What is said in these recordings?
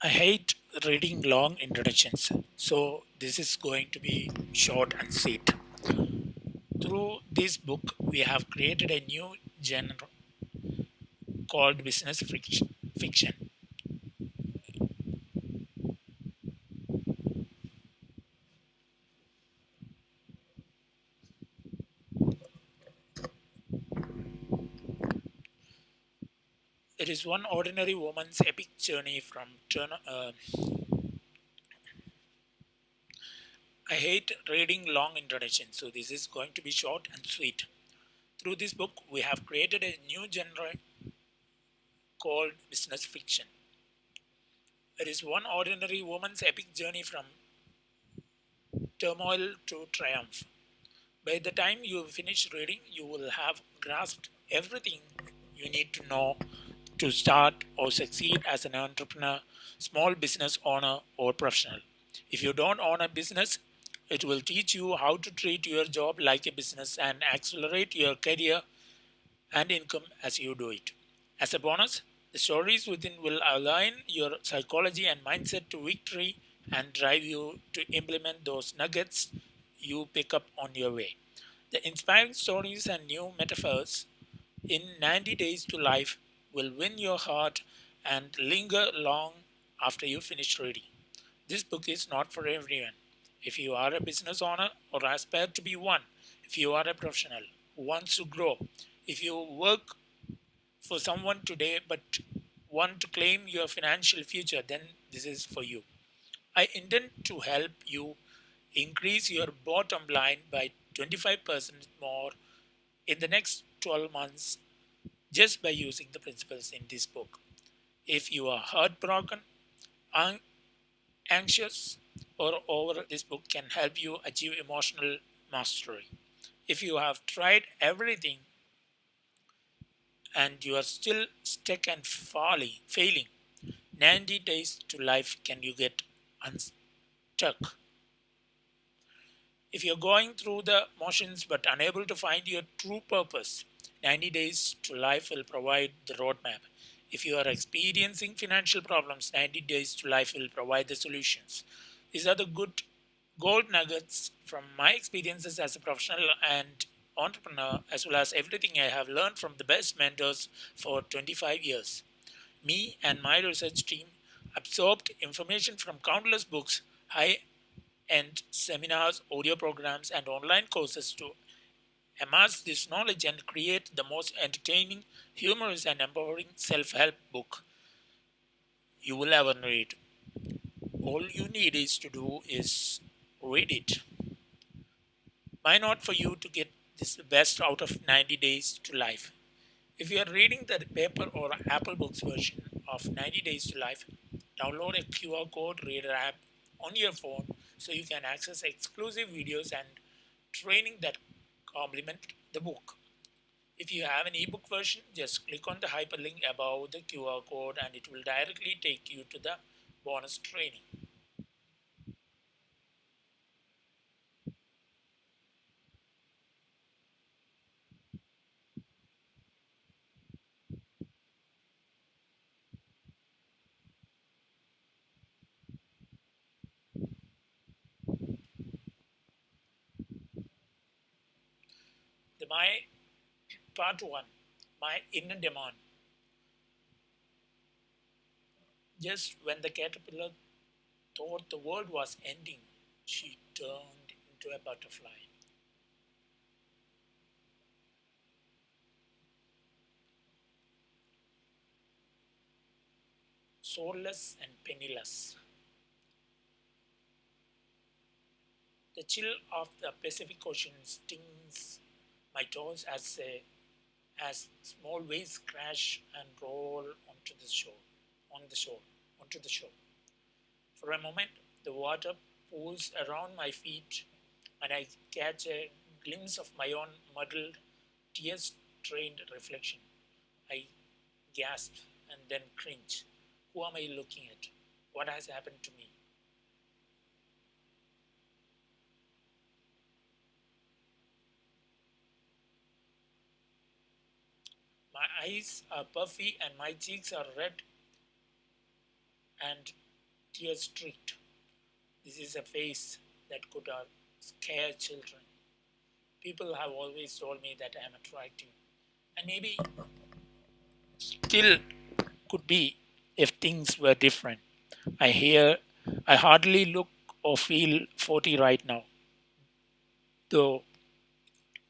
I hate reading long introductions, so this is going to be short and sweet. Through this book, we have created a new genre called fiction. It is one ordinary woman's epic journey from I hate reading long introductions, so this is going to be short and sweet. Through this book, we have created a new genre called business fiction. It is one ordinary woman's epic journey from turmoil to triumph. By the time you finish reading, you will have grasped everything you need to know to start or succeed as an entrepreneur, small business owner, or professional. If you don't own a business, it will teach you how to treat your job like a business and accelerate your career and income as you do it. As a bonus, the stories within will align your psychology and mindset to victory and drive you to implement those nuggets you pick up on your way. The inspiring stories and new metaphors in 90 Days to Life will win your heart and linger long after you finish reading. This book is not for everyone. If you are a business owner or aspire to be one, if you are a professional who wants to grow, if you work for someone today but want to claim your financial future, then this is for you. I intend to help you increase your bottom line by 25% more in the next 12 months just by using the principles in this book. If you are heartbroken, an- anxious, or over, this book can help you achieve emotional mastery. If you have tried everything and you are still stuck and failing, 90 days to life can you get unstuck. If you're going through the motions but unable to find your true purpose, 90 days to life will provide the roadmap. If you are experiencing financial problems, 90 days to life will provide the solutions. These are the good gold nuggets from my experiences as a professional and entrepreneur, as well as everything I have learned from the best mentors for 25 years. Me and my research team absorbed information from countless books, high end seminars, audio programs, and online courses to amass this knowledge and create the most entertaining, humorous, and empowering self help book you will ever read. All you need is to do is read it. Why not for you to get this best out of 90 days to life? If you are reading the paper or Apple Books version of 90 Days to Life, download a QR code reader app on your phone so you can access exclusive videos and training that complement the book. If you have an ebook version, just click on the hyperlink above the QR code and it will directly take you to the bonus training. My part one, my inner demand. Just when the caterpillar thought the world was ending, she turned into a butterfly. Soulless and penniless. The chill of the Pacific Ocean stings my toes as small waves crash and roll onto the shore, on the shore, onto the shore. For a moment, the water pools around my feet, and I catch a glimpse of my own muddled, tear-stained reflection. I gasp and then cringe. Who am I looking at? What has happened to me? My eyes are puffy and my cheeks are red and tear streaked. This is a face that could scare children. People have always told me that I am attractive, and maybe still could be if things were different. I hear I hardly look or feel 40 right now, though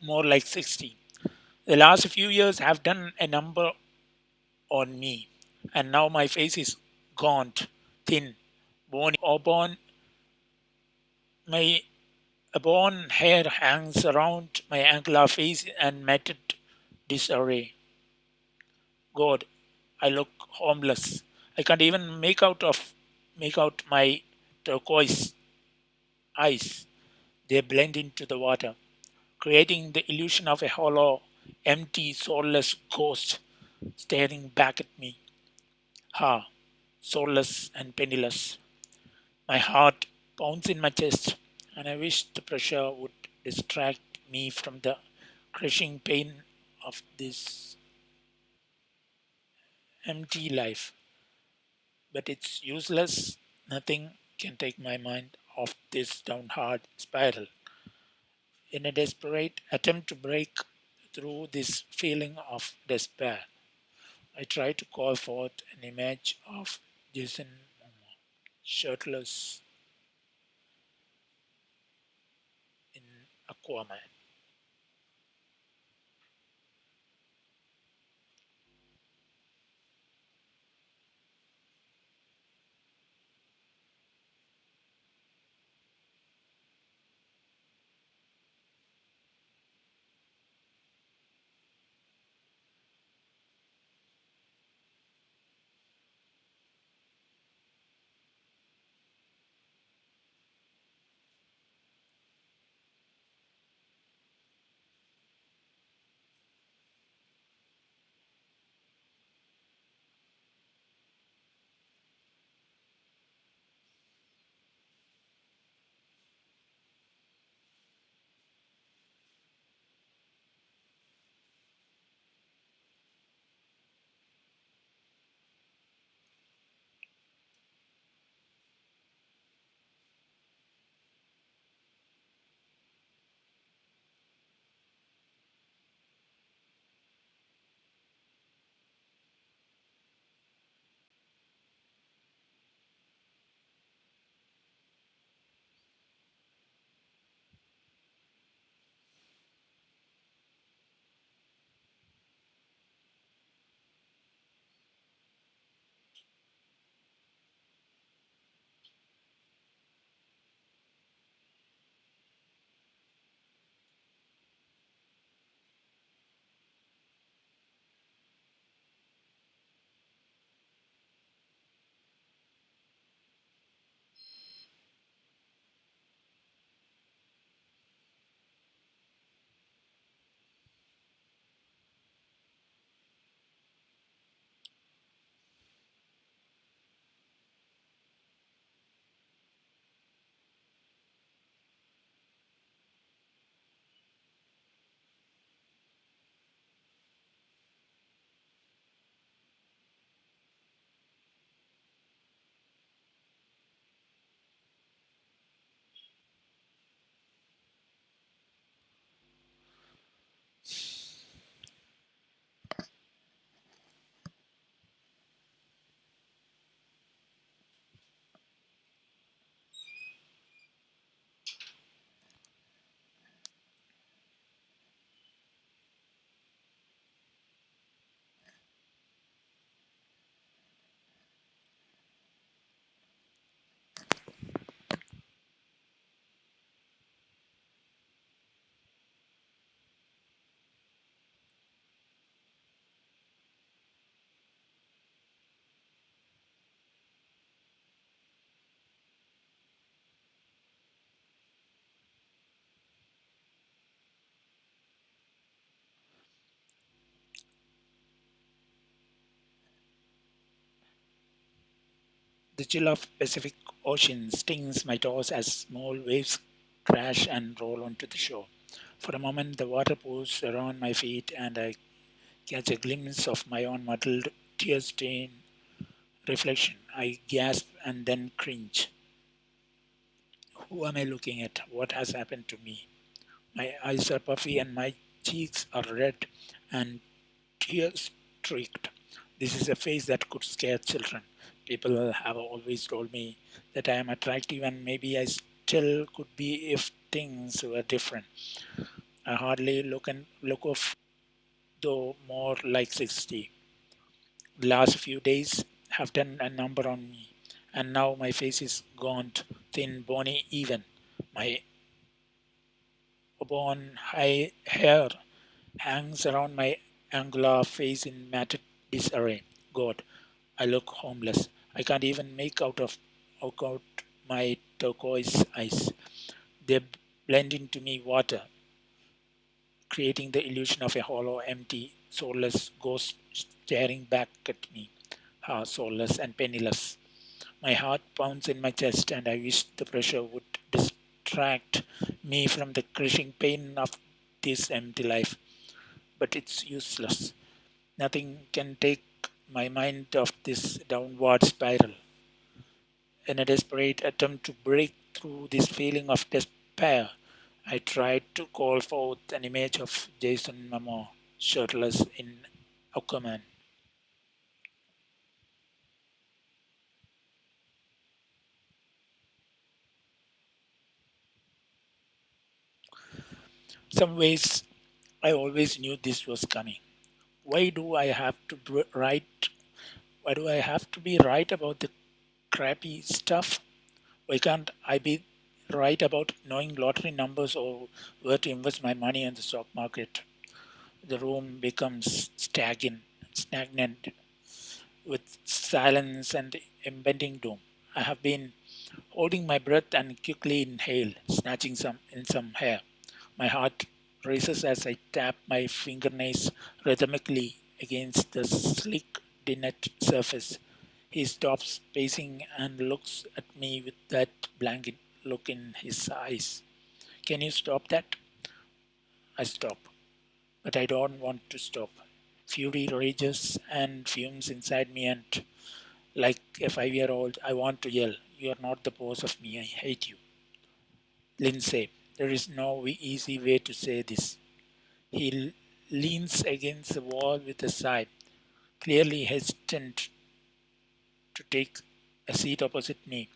more like 60. The last few years have done a number on me, and now my face is gaunt, thin, bony, auburn. My auburn hair hangs around my angular face and matted disarray. God, I look homeless. I can't even make out my turquoise eyes. They blend into the water, creating the illusion of a hollow, empty, soulless ghost staring back at me. Ha, soulless and penniless. My heart pounds in my chest, and I wish the pressure would distract me from the crushing pain of this empty life. But it's useless. Nothing can take my mind off this downward spiral. In a desperate attempt to break through this feeling of despair, I try to call forth an image of Jason Momoa, shirtless in Aquaman. The chill of Pacific Ocean stings my toes as small waves crash and roll onto the shore. For a moment, the water pours around my feet, and I catch a glimpse of my own muddled, tear stained reflection. I gasp and then cringe. Who am I looking at? What has happened to me? My eyes are puffy and my cheeks are red and tear streaked. This is a face that could scare children. People have always told me that I am attractive and maybe I still could be if things were different. I hardly look of though more like 60. The last few days have done a number on me, and now my face is gaunt, thin, bony, even. My auburn high hair hangs around my angular face in matted disarray. God, I look homeless. I can't even make out my turquoise eyes. They blend into me water, creating the illusion of a hollow, empty, soulless ghost staring back at me. Ah, soulless and penniless. My heart pounds in my chest, and I wish the pressure would distract me from the crushing pain of this empty life. But it's useless. Nothing can take my mind off this downward spiral. In a desperate attempt to break through this feeling of despair, I tried to call forth an image of Jason Momoa shirtless in Aquaman. Some ways I always knew this was coming. Why do I have to write? Why do I have to be right about the crappy stuff? Why can't I be right about knowing lottery numbers or where to invest my money in the stock market? The room becomes stagnant with silence and impending doom. I have been holding my breath and quickly inhale, snatching some in some air. My heart races as I tap my fingernails rhythmically against the sleek dinette surface. He stops pacing and looks at me with that blank look in his eyes. Can you stop that? I stop, but I don't want to stop. Fury rages and fumes inside me, and like a 5 year old, I want to yell, "You are not the boss of me, I hate you." Lindsay, there is no easy way to say this. He leans against the wall with a sigh, clearly hesitant to take a seat opposite me.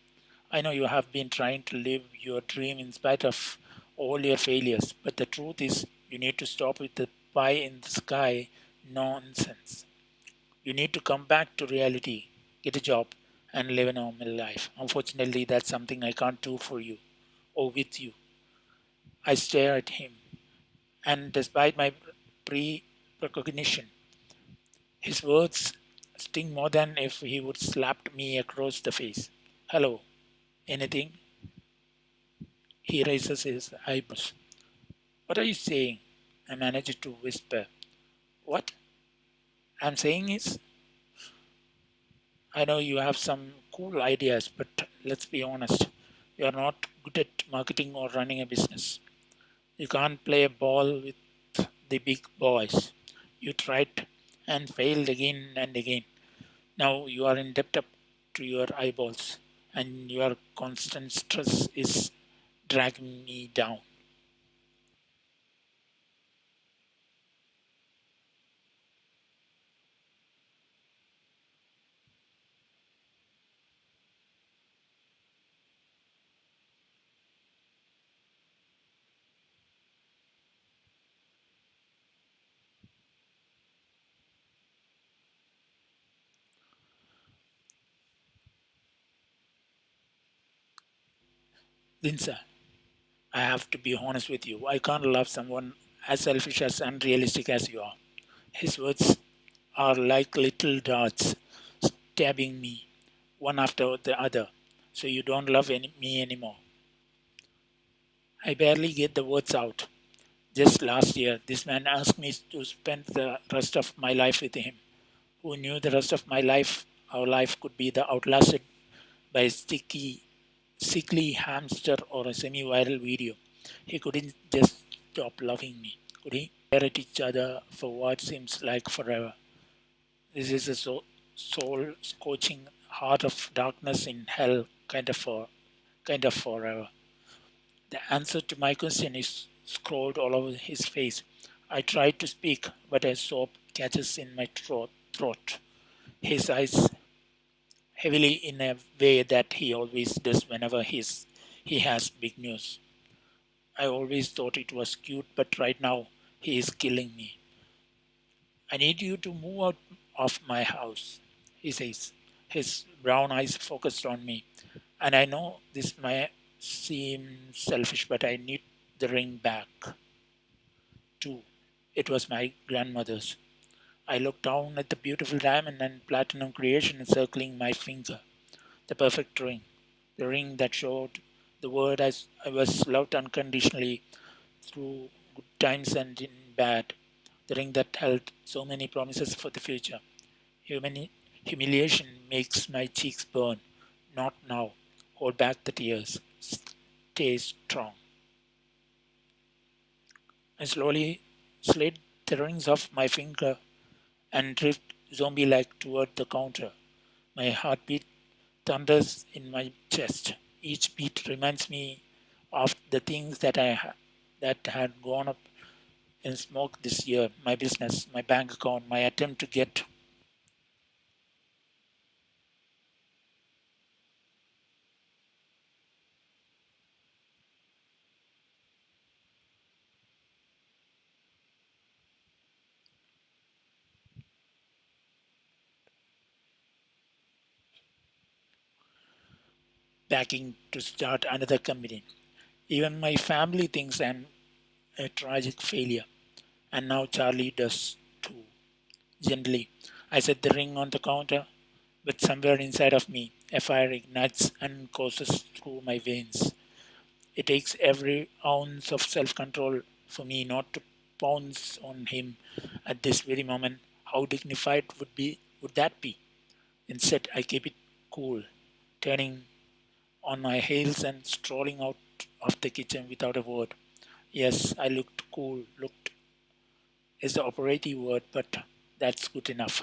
I know you have been trying to live your dream in spite of all your failures, but the truth is, you need to stop with the pie in the sky nonsense. You need to come back to reality, get a job, and live a normal life. Unfortunately, that's something I can't do for you or with you. I stare at him, and despite my pre recognition, his words sting more than if he would slapped me across the face. Hello, anything? He raises his eyebrows. What are you saying? I manage to whisper. What I'm saying is, I know you have some cool ideas, but let's be honest. You are not good at marketing or running a business. You can't play a ball with the big boys. You tried and failed again and again. Now you are in debt up to your eyeballs, and your constant stress is dragging me down. Linsa, I have to be honest with you. I can't love someone as selfish as unrealistic as you are. His words are like little darts stabbing me, one after the other. So you don't love me anymore. I barely get the words out. Just last year, this man asked me to spend the rest of my life with him. Who knew the rest of my life, our life could be the outlasted by a sickly hamster or a semi-viral video. He couldn't just stop loving me, could he? stare at each other for what seems like forever. This is a soul scorching heart of darkness in hell, kind of forever. The answer to my question is scrawled all over his face. I try to speak, but a sob catches in my throat. His eyes heavily in a way that he always does whenever he has big news. I always thought it was cute, but right now he is killing me. I need you to move out of my house, he says, his brown eyes focused on me. And I know this may seem selfish, but I need the ring back, too. It was my grandmother's. I looked down at the beautiful diamond and platinum creation encircling my finger, the perfect ring, the ring that showed the word I was loved unconditionally through good times and in bad, the ring that held so many promises for the future. Humani- Humiliation makes my cheeks burn. Not now. Hold back the tears. Stay strong. I slowly slid the rings off my finger and drift zombie like toward the counter. My heartbeat thunders in my chest. Each beat reminds me of the things that had gone up in smoke this year: my business, my bank account, my attempt to get backing to start another company. Even my family thinks I'm a tragic failure, and now Charlie does too. Gently, I set the ring on the counter, but somewhere inside of me, a fire ignites and courses through my veins. It takes every ounce of self control for me not to pounce on him at this very moment. How dignified would that be? Instead, I keep it cool, turning on my heels and strolling out of the kitchen without a word. Yes, I looked cool. Looked is the operative word, but that's good enough.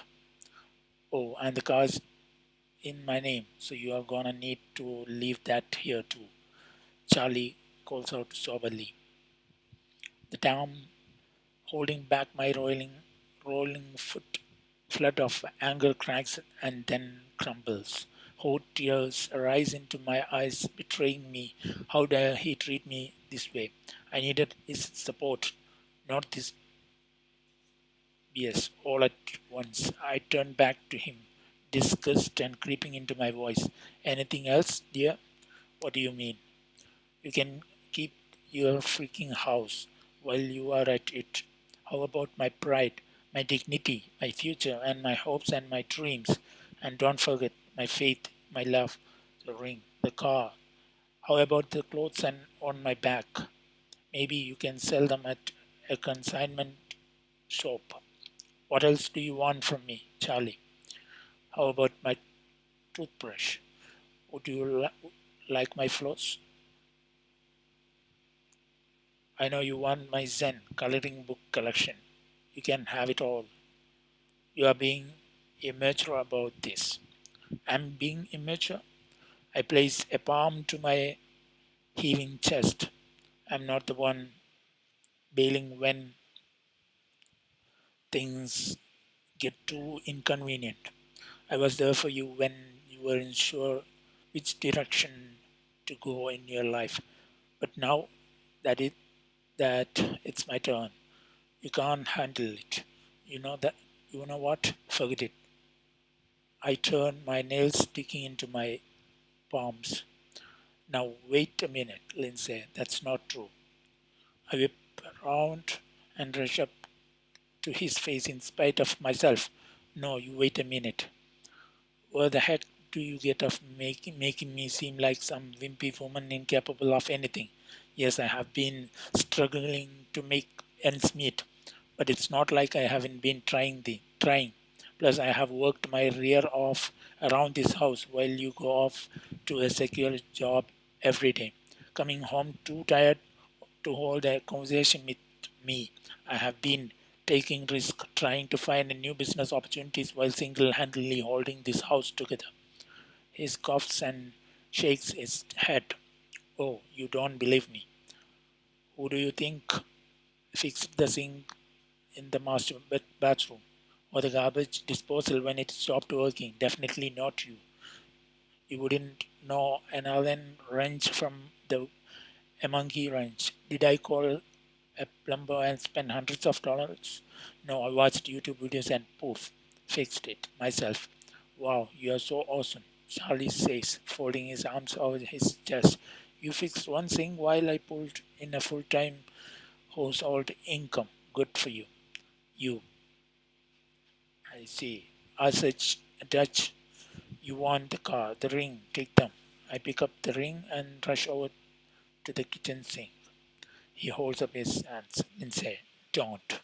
Oh, and the car's in my name, so you are gonna need to leave that here too. Charlie calls out soberly. The dam holding back my rolling foot. Flood of anger cracks and then crumbles. Hot tears arise into my eyes, betraying me. How dare he treat me this way? I needed his support, not this BS. All at once, I turned back to him, disgust and creeping into my voice. Anything else, dear? What do you mean? You can keep your freaking house while you are at it. How about my pride, my dignity, my future, and my hopes and my dreams? And don't forget my faith, my love, the ring, the car. How about the clothes and on my back? Maybe you can sell them at a consignment shop. What else do you want from me, Charlie? How about my toothbrush? Would you like my floss? I know you want my Zen coloring book collection. You can have it all. You are being immature about this. I'm being immature. I place a palm to my heaving chest. I'm not the one bailing when things get too inconvenient. I was there for you when you weren't sure which direction to go in your life. But now that it that it's my turn, you can't handle it. You know that you know what? Forget it. I turn my nails sticking into my palms. Now wait a minute, Lindsay. That's not true. I whip around and rush up to his face in spite of myself. No, you wait a minute. Where the heck do you get of making me seem like some wimpy woman incapable of anything? Yes, I have been struggling to make ends meet, but it's not like I haven't been trying. Plus, I have worked my rear off around this house while you go off to a secure job every day, coming home too tired to hold a conversation with Me, I have been taking risk trying to find new business opportunities while single-handedly holding this house together. He coughs and shakes his head. Oh, you don't believe me. Who do you think fixed the sink in the master bathroom? Or the garbage disposal when it stopped working? Definitely not you. You wouldn't know an Allen wrench from a monkey wrench. Did I call a plumber and spend hundreds of dollars? No, I watched YouTube videos and poof, fixed it myself. Wow, you are so awesome, Charlie says, folding his arms over his chest. You fixed one thing while I pulled in a full time household income. Good for you. You, I see. Are such Dutch. You want the car, the ring, take them. I pick up the ring and rush over to the kitchen sink. He holds up his hands and says, don't.